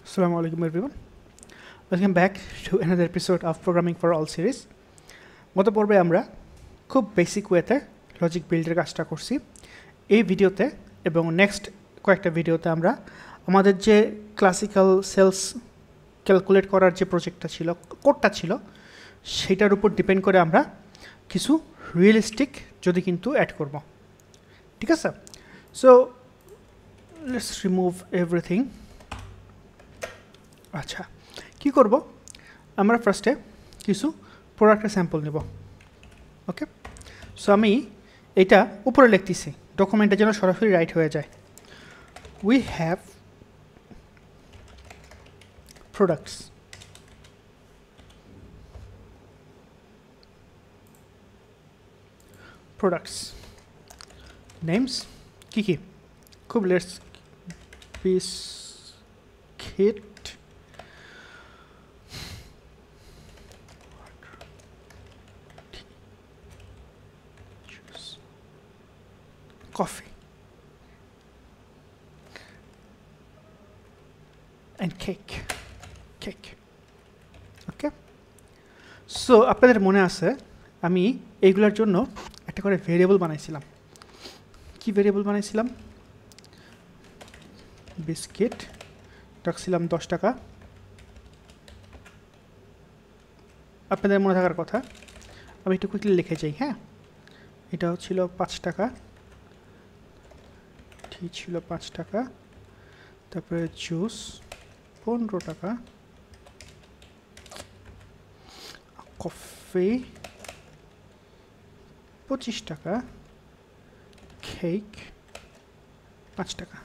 Assalamu alaikum everyone. Welcome back to another episode of Programming for All series. গত পর্বে আমরা খুব basic ওয়েতে লজিক বিল্ডের কাজটা করছি। এই ভিডিওতে এবং নেক্সট কয়েকটা ভিডিওতে আমরা আমাদের যে ক্লাসিক্যাল সেলস ক্যালকুলেট করার যে প্রজেক্টটা ছিল, কোডটা ছিল, সেটার উপর ডিপেন্ড করে আমরা কিছু রিয়েলিস্টিক যদি কিন্তু অ্যাড করব। ঠিক আছে? So let's remove everything. আচ্ছা, কি করব? আমরা ফার্স্টে কিছু প্রোডাক্টের স্যাম্পল নেব। ওকে, সো আমি এটা উপরে লিখতেছি, ডকুমেন্টে যেন সরাসরি রাইট হয়ে যায়। উই হ্যাভ প্রোডাক্টস, নেমস কি কি? খুব let's biscuit, coffee and cake. Okay, so আপনাদের মনে আছে আমি এইগুলোর জন্য একটা করে ভেরিয়েবল বানাইছিলাম। কি ভেরিয়েবল বানাইছিলাম? বিস্কিট রাখছিলাম 10 টাকা। আপনাদের মনে থাকার কথা, আমি একটু কুইকলি লিখে যাই। হ্যাঁ, এটাও ছিল 5 টাকা, টি ছিল 5 টাকা, তারপরে জুস 15 টাকা, কফি 25 টাকা, কেক 5 টাকা।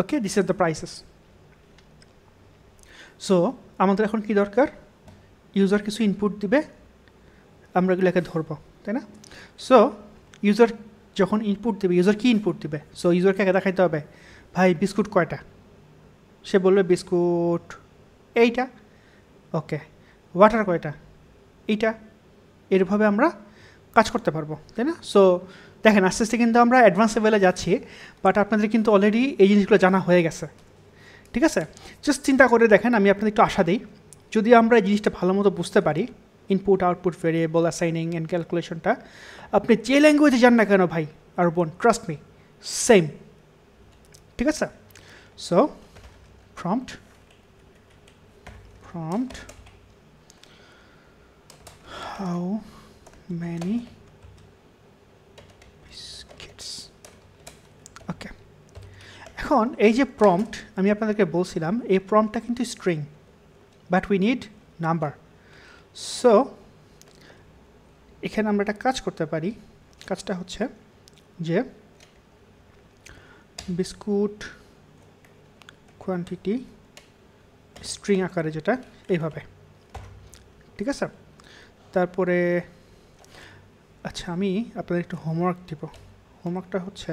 Okay, this are the prices. So আমাদের এখন কি দরকার? ইউজার কিছু ইনপুট দিবে, আমরা এগুলোকে ধরবো, তাই না? সো ইউজার যখন ইনপুট দেবে, ইউজার কি ইনপুট দিবে? সো ইউজারকে দেখাইতে হবে, ভাই বিস্কুট কয়টা? সে বলবে বিস্কুট এইটা। ওকে, ওয়াটার কয়টা? এইটা। এরভাবে আমরা কাজ করতে পারবো, তাই না? সো দেখেন, আস্তে আস্তে কিন্তু আমরা অ্যাডভান্স লেভেলে যাচ্ছি, বাট আপনাদের কিন্তু অলরেডি এই জিনিসগুলো জানা হয়ে গেছে। ঠিক আছে, জাস্ট চিন্তা করে দেখেন, আমি আপনাদের একটু আশা দিই, যদি আমরা এই জিনিসটা ভালো মতো বুঝতে পারি, input output variable assigning and ক্যালকুলেশনটা, আপনি যে ল্যাঙ্গুয়েজে যান না কেন ভাই আর বোন, ট্রাস্ট মি, সেম। ঠিক আছে? So prompt how many biscuits. Okay, এখন এই যে প্রম্পট আমি আপনাদেরকে বলছিলাম, এই প্রম্পটটা কিন্তু string, but we need number. So এখানে আমরা একটা কাজ করতে পারি। কাজটা হচ্ছে যে বিস্কুট কোয়ান্টিটি স্ট্রিং আকারে, যেটা এইভাবে। ঠিক আছে? তারপরে আচ্ছা, আমি আপনাদের একটু হোমওয়ার্ক দিব। হোমওয়ার্কটা হচ্ছে,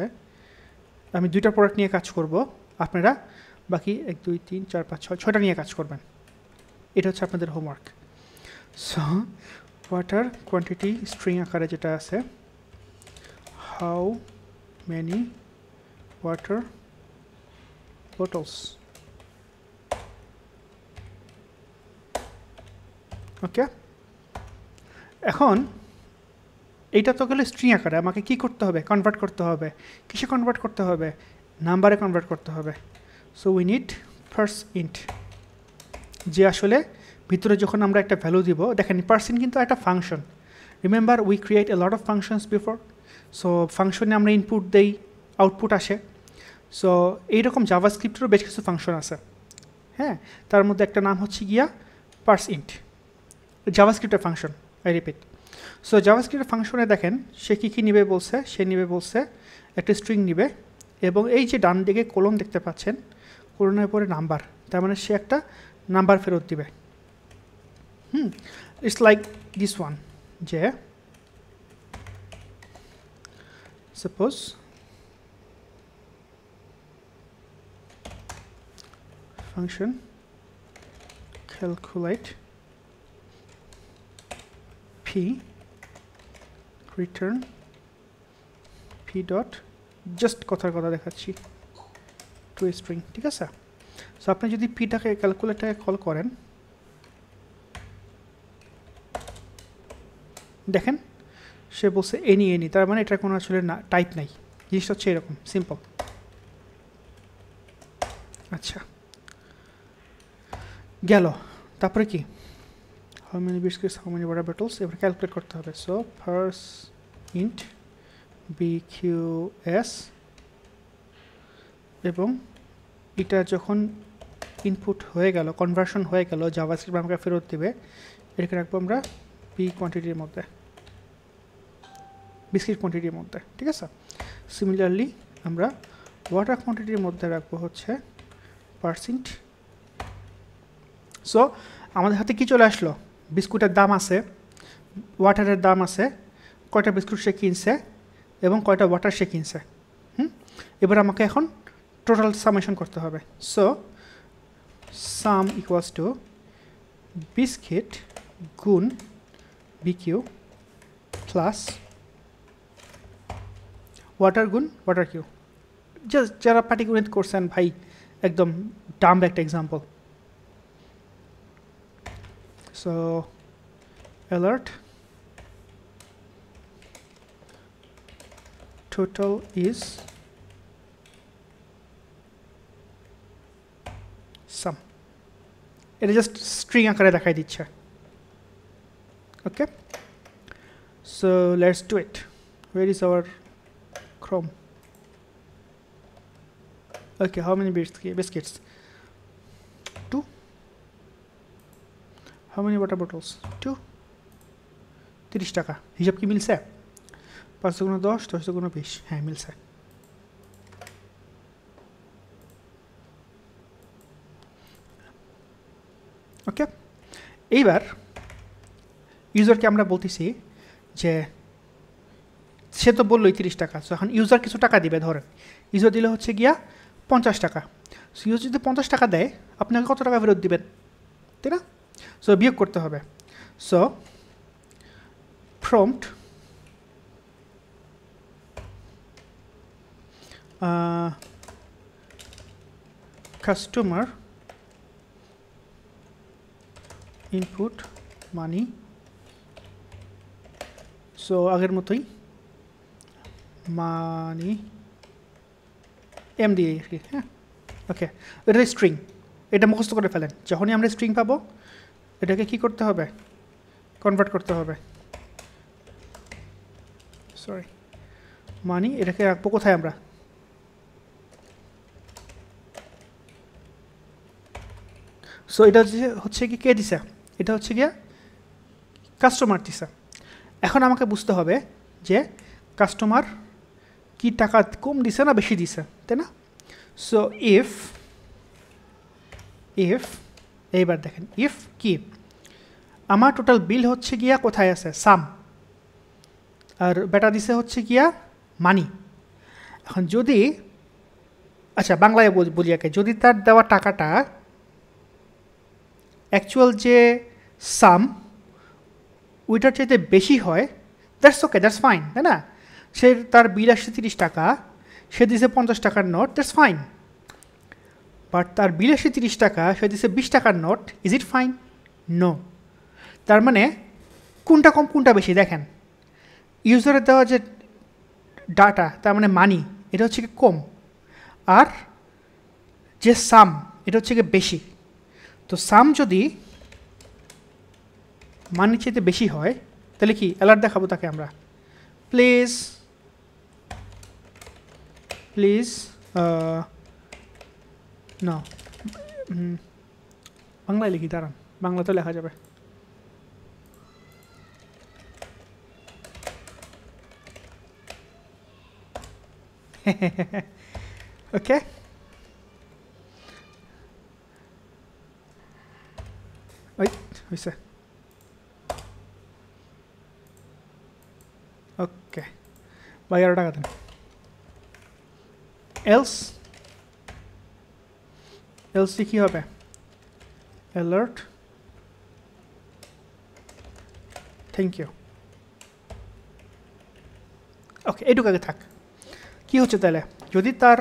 আমি 2টা প্রোডাক্ট নিয়ে কাজ করব, আপনারা বাকি 1 2 3 4 5 6 6টা নিয়ে কাজ করবেন। এটা হচ্ছে আপনাদের homework. So water quantity string আকারে যেটা আছে, হাউ মেনি ওয়াটার bottles. ওকে, এখন এইটা তো গেলে স্ট্রিং আকারে, আমাকে কি করতে হবে? কনভার্ট করতে হবে। কিসে কনভার্ট করতে হবে? নাম্বারে কনভার্ট করতে হবে। So we need first int, যে আসলে ভিতরে যখন আমরা একটা ভ্যালু দিব, দেখেন পার্সেন্ট কিন্তু একটা function. Remember, we create a lot of functions before. So ফাংশনে আমরা ইনপুট দেই, আউটপুট আসে। সো এইরকম জাভাস্ক্রিপ্টেরও বেশ কিছু ফাংশন আছে। হ্যাঁ, তার মধ্যে একটা নাম হচ্ছে গিয়া পার্স ইন্ট, জাভাস্ক্রিপ্টের ফাংশন। আই রিপিট, সো জাভাস্ক্রিপ্টের ফাংশনে দেখেন সে কী নিবে বলছে। সে নিবে বলছে একটা স্ট্রিং নিবে, এবং এই যে ডান দিকে কোলন দেখতে পাচ্ছেন, কোলনের পরে নাম্বার, তার মানে সে একটা নাম্বার ফেরত দিবে। ইটস লাইক দিস ওয়ান, যে suppose function calculate p return p dot, just কথার কথা দেখাচ্ছি, টু স্ট্রিং। ঠিক আছে? সো আপনি যদি পিটাকে ক্যালকুলেটারে কল করেন, দেখেন সে বলছে এনি, তার মানে এটার কোনো আসলে না টাইপ নাই। জিনিসটা হচ্ছে এরকম সিম্পল। আচ্ছা, গেল। তারপরে কি, how many biscuits, how many water bottles, এবার ক্যালকুলেট করতে হবে। সো ফার্স্ট ইন্ট BQS, এবং এটা যখন ইনপুট হয়ে গেল, কনভার্সন হয়ে গেল, জাভাস্ক্রিপ্ট আমাকে ফেরত দেবে, এটাকে রাখবো আমরা বি কোয়ান্টিটির মধ্যে, বিস্কিট কোয়ান্টিটির মধ্যে, ঠিক আছে। সিমিলারলি আমরা ওয়াটার কোয়ান্টিটির মধ্যে রাখবো হচ্ছে %। সো আমাদের হাতে কি চলে আসলো, বিস্কুটের দাম আছে, ওয়াটারের দাম আছে, কয়টা বিস্কুট সে কিনছে এবং কয়টা ওয়াটার সে কিনছে। এবার আমাকে এখন টোটাল সামেশন করতে হবে। So sum equals to biscuit গুণ BQ প্লাস ওয়াটার গুণ ওয়াটার কিউ। জাস্ট যারা পাটিগণিত করছেন ভাই, একদম ডাম্ব একটা example. So alert total is sum, এটা জাস্ট স্ট্রিং আকারে দেখাই দিচ্ছে। Okay, so let's do it. where is our Chrome? Okay, how many biscuits? 2. How many water bottles? 2. 30 টাকা। হিসাব কি মিলছে? 5 গুণ 10, 10 গুণ 20, হ্যাঁ মিলছে। ওকে, এইবার ইউজারকে আমরা বলতেছি যে সে তো বললোই 30 টাকা, সো এখন ইউজার কিছু টাকা দিবে, ধরেন ইউজার দিলে হচ্ছে গিয়া 50 টাকা। সো ইউজার যদি 50 টাকা দেয়, আপনাকে কত টাকা ফেরত দিবেন, তাই না? সো বিয়োগ করতে হবে। সো প্রম্পট কাস্টমার ইনপুট মানি, সো আগের মতোই মানি এম দিয়ে, হ্যাঁ ওকে। এটা স্ট্রিং, এটা মুখস্থ করে ফেলেন। যখনই আমরা স্ট্রিং পাবো, এটাকে কি করতে হবে, কনভার্ট করতে হবে। সরি, মানি, এটাকে রাখবো কোথায় আমরা, সো এটা হচ্ছে কি কে দিছে, এটা হচ্ছে গিয়া কাস্টমার দিছে। এখন আমাকে বুঝতে হবে যে কাস্টমার কি টাকা কম দিছে না বেশি দিছে, তাই না? সো ইফ এইবার দেখেন, ইফ কি, আমার টোটাল বিল হচ্ছে গিয়া কোথায় আছে, সাম, আর বেটা দিছে হচ্ছে গিয়া মানি। এখন যদি, আচ্ছা বাংলায় বলি আগে, যদি তার দেওয়া টাকাটা অ্যাকচুয়াল যে সাম ওইটার চাইতে বেশি হয়, দ্যাটস ওকে, দ্যাটস ফাইন, তাই না? সে তার বিল আসছে 30 টাকা, সে দিছে 50 টাকার নোট, দ্যাটস ফাইন। বাট তার বিল আসছে 30 টাকা, সে দিছে 20 টাকার note, is it fine? No. তার মানে কোনটা কম কোনটা বেশি, দেখেন ইউজারের দেওয়া যে ডাটা, তার মানে মানি, এটা হচ্ছে কি কম, আর যে সাম এটা হচ্ছে কি বেশি। তো সাম যদি মানির চাইতে বেশি হয়, তাহলে কি অ্যালার্ট দেখাবো তাকে আমরা, প্লিজ না, বাংলায় লিখি, দাঁড়ান, বাংলাতে লেখা যাবে। ওকে, হয়েছে, ওকে, 12 টাকা দেন। এলস কি হবে, অ্যালার্ট থ্যাংক ইউ। ওকে, এইটুকু আগে থাক। কি হচ্ছে তাহলে, যদি তার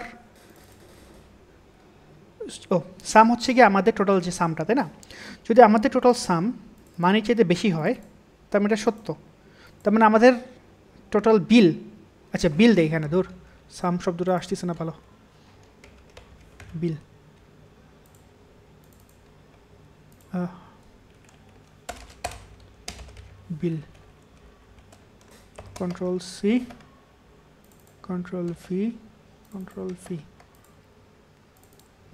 ও সাম হচ্ছে কি আমাদের টোটাল যে সামটা, তাই না? যদি আমাদের টোটাল সাম মানি চাইতে বেশি হয় তার মানে এটা সত্য, তার মানে আমাদের টোটাল বিল, আচ্ছা বিল দেয় এখানে, দূর সাম শব্দটা আসতেছে না ভালো, bill bill control C control V control V,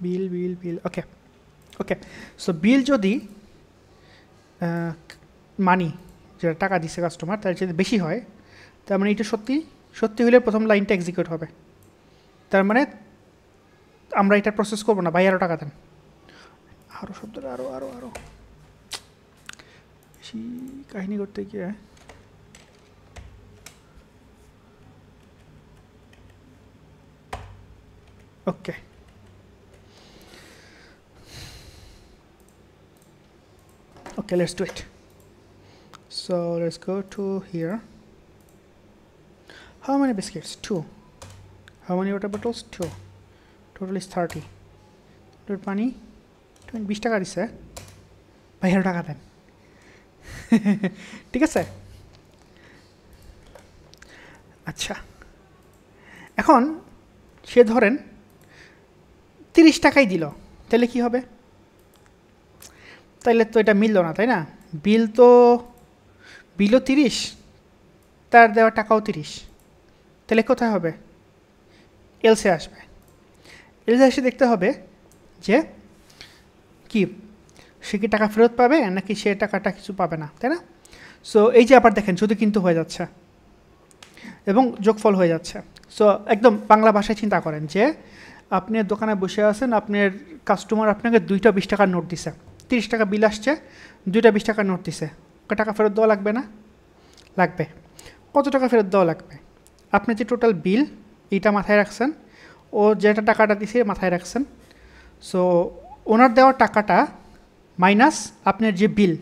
bill bill bill, okay okay. So bill যদি মানি যেটা টাকা দিচ্ছে কাস্টমার তার যদি বেশি হয় তার মানে এটা সত্যি, সত্যি হলে প্রথম লাইনটা এক্সিকিউট হবে, তার মানে আমরা এটা প্রসেস করবো না, ভাই আরও টাকা দেন, আরও শব্দটা আরও আরও আরও বেশি কাহিনী করতে গিয়ে ওকে। Okay, let's do it. So let's go to here. How many biscuits? 2. How many water bottles? 2. Total is 30. Total pani 20 টাকা দিছে, ভাই আরো টাকা দেন। ঠিক আছে, আচ্ছা এখন সে ধরেন 30 টাকাই দিল, তাহলে কি হবে? তাইলে তো এটা মিলল না, তাই না? বিলও 30, তার দেওয়া টাকাও 30, তাহলে কোথায় হবে? এলসে আসবে, এলসে এসে দেখতে হবে যে কি সে কি টাকা ফেরত পাবে নাকি সে টাকাটা কিছু পাবে না, তাই না? সো এই যে আবার দেখেন শুধু কিন্তু হয়ে যাচ্ছে এবং যোগফল হয়ে যাচ্ছে। সো একদম বাংলা ভাষায় চিন্তা করেন যে আপনি দোকানে বসে আছেন, আপনার কাস্টমার আপনাকে 2টা 20 টাকার নোট দিছে, 30 টাকা বিল আসছে, 2টা 20 টাকার নোট দিছে, টাকা ফেরত দেওয়া লাগবে না? লাগবে। কত টাকা ফেরত দেওয়া লাগবে? আপনি যে টোটাল বিল এইটা মাথায় রাখছেন, ও যেটা টাকাটা দিছে মাথায় রাখছেন, সো ওনার দেওয়া টাকাটা মাইনাস আপনার যে বিল।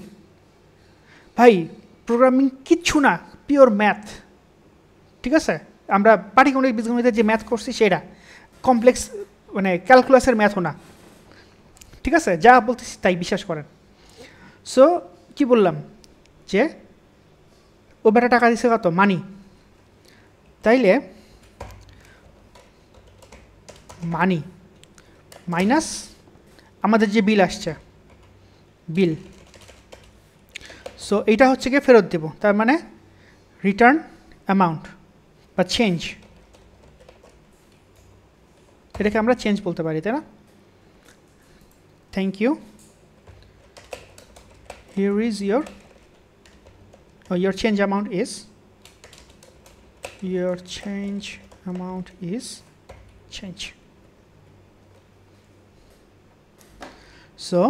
ভাই প্রোগ্রামিং কিচ্ছু না, পিওর ম্যাথ, ঠিক আছে? আমরা পাটিগণিত বীজগণিতের যে ম্যাথ করছি সেটা কমপ্লেক্স, মানে ক্যালকুলাসের ম্যাথও না, ঠিক আছে? যা বলতেছি তাই বিশ্বাস করেন। সো কি বললাম যে ও বেটা টাকা দিছে কত? মানি, তাইলে মানি মাইনাস আমাদের যে বিল আসছে, বিল, সো এইটা হচ্ছে গিয়ে ফেরত দেব, তার মানে রিটার্ন অ্যামাউন্ট বা চেঞ্জ, এটাকে আমরা চেঞ্জ বলতে পারি, তাই না? Thank you, here is your change amount is change. So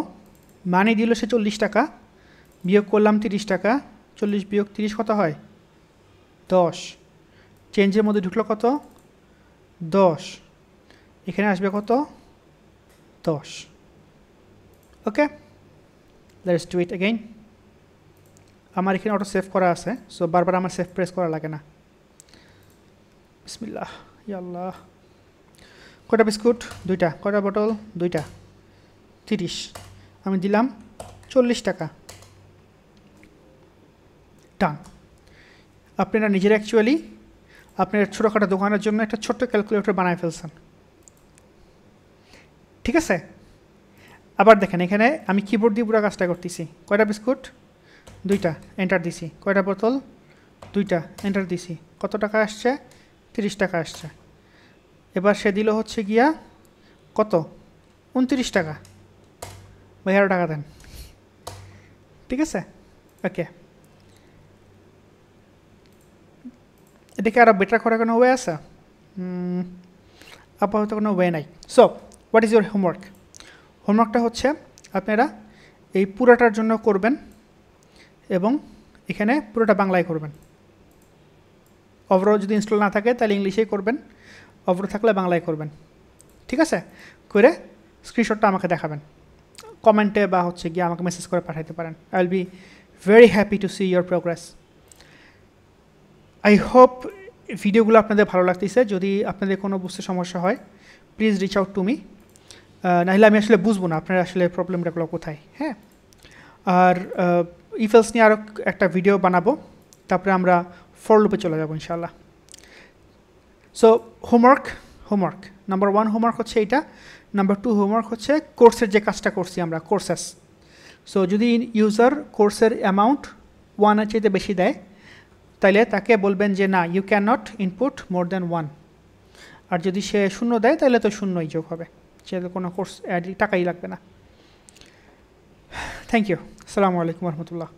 money দিল সে 40 টাকা, বিয়োগ করলাম 30 টাকা, 40 বিয়োগ 30 কত হয়? 10। চেঞ্জের মধ্যে ঢুকলো কত? 10, এখানে আসবে কত? 10। ওকে, লেটস ডু ইট अगेन। আমার এখানে অটো সেভ করা আছে, সো বারবার আমার সেভ প্রেস করা লাগে না। বিসমিল্লাহ, ইয়া আল্লাহ। কয়টা বিস্কুট? 2টা। কয়টা বোতল? 2টা। 30, আমি দিলাম 40 টাকা, ডান। আপনারা নিজেরা অ্যাকচুয়ালি আপনার ছোটোখাটো দোকানের জন্য একটা ছোট্ট ক্যালকুলেটর বানায় ফেলছেন, ঠিক আছে? আবার দেখেন এখানে আমি কিবোর্ড দিয়ে পুরো কাজটা করতেছি। কয়টা বিস্কুট? 2টা, এন্টার দিছি। কয়টা বোতল? 2টা, এন্টার দিছি। কত টাকা আসছে? 30 টাকা আসছে। এবার সে দিল হচ্ছে গিয়া কত? 29 টাকা, ভাই আরো টাকা দেন, ঠিক আছে? ওকে, এটাকে আরও বেটার করার কোনো ওয়ে আছে? আপাতত কোনো ওয়ে নাই। So what is your homework? হোমওয়ার্কটা হচ্ছে আপনারা এই পুরোটার জন্য করবেন এবং এখানে পুরোটা বাংলায় করবেন। অভ্র যদি ইনস্টল না থাকে তাহলে ইংলিশেই করবেন, অভ্র থাকলে বাংলায় করবেন, ঠিক আছে? করে স্ক্রিনশটটা আমাকে দেখাবেন কমেন্টে বা হচ্ছে গিয়ে আমাকে মেসেজ করে পাঠাতে পারেন। I will be very happy to see your progress. I hope ভিডিওগুলো আপনাদের ভালো লাগতেছে। যদি আপনাদের কোনো বুঝতে সমস্যা হয় please reach out to me. নাহলে আমি আসলে বুঝবো না আপনার আসলে প্রবলেমটাগুলো কোথায়। হ্যাঁ, আর ইফ এলস নিয়ে আরও একটা ভিডিও বানাবো, তারপরে আমরা ফর লুপে চলে যাবো ইনশাআল্লাহ। সো হোমওয়ার্ক নাম্বার 1 হোমওয়ার্ক হচ্ছে এইটা। নাম্বার 2 হোমওয়ার্ক হচ্ছে কোর্সের যে কাজটা করছি আমরা, কোর্সেস। সো যদি ইউজার কোর্সের অ্যামাউন্ট 1 এর চাইতে বেশি দেয়, তাইলে তাকে বলবেন যে না, you can not input more than 1। আর যদি সে 0 দেয় তাহলে তো 0ই যোগ হবে, সে কোনো কোর্স টাকাই লাগবে না। Thank you. আসসালামু আলাইকুম রহমতুল্লাহ।